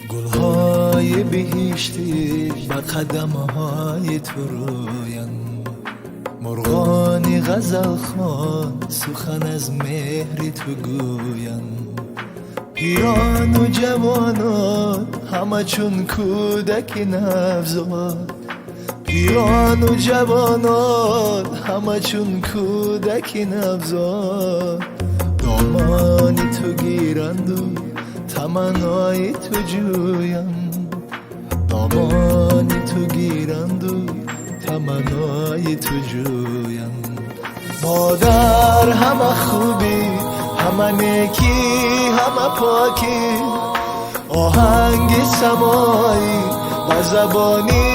گلهای بهشتی به قدمهای تو رویان، مرغانی غزل خوان سخن از مهر تو گویان. پیران و جوانان همه چون کودک نوزاد، پیران و جوانان همه چون کودک نوزاد. دامان تو گیرند و تمنای تو جویند، دامان تو گیرند و تمنای تو جویند. مادر همه خوبی، همه نیکی، همه پاکی، آهنگ سمایی و زبانی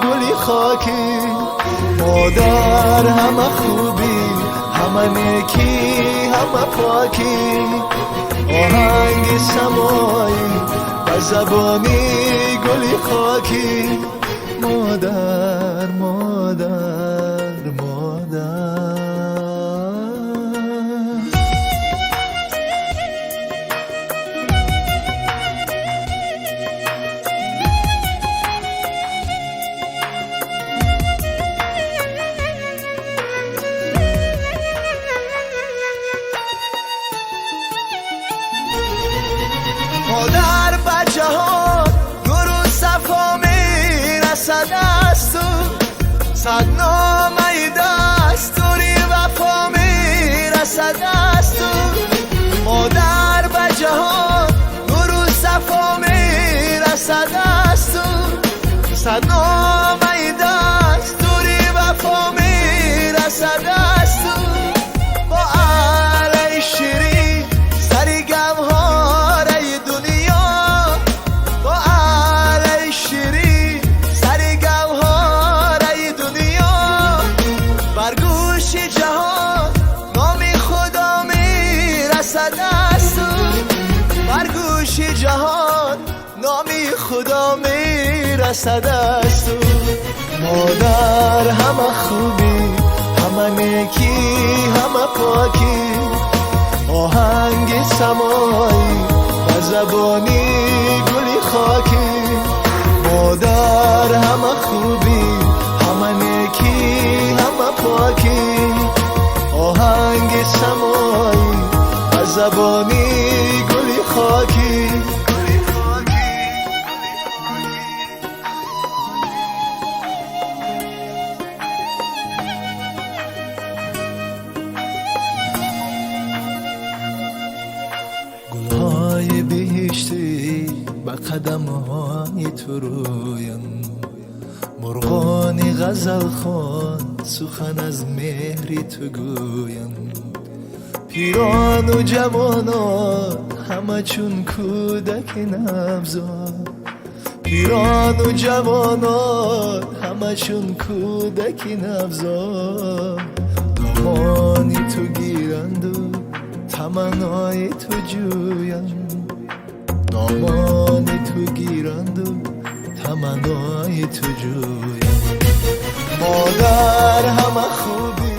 گلی خاکی. مادر همه خوبی، همه نیکی، همه پاکی، آهنگ سمایی و زبانی گلی خاکی. مادر مادر مادر. مادر به جهان نور و صفا میرسد از تو، صد نامه دستوری وفا میرسد از تو. مادر به جهان نور و صفا میرسد از تو، صد نامه دستوری وفا میرسد از تو. با علی شیرین سری گوهاره دنیا، با علی شیرین سری گوهاره دنیا. بر گوش جهان نامی خدا میرسد از تو، بر گوش جهان نامی خدا میرسد از تو. مادر همه خوبی، همه نیکی، همه پاکی، آهنگ سمایی و زبانی گلی خاکی. مادر همه خوبی، همه نیکی، همه پاکی، آهنگ سمایی و زبانی گلی خاکی. گلهای بهشتی به قدمهای تو رویان، مرغانی غزل خوان سخن از مهر تو گویان. پیران و جوانان همه چون کودک نوزاد، پیران و جوانان همه چون کودک نوزاد. دامانی تو گیرند و تمنای تو جویند، دامانی تو گیرند و تمنای تو جویند. مادر همه خوبی،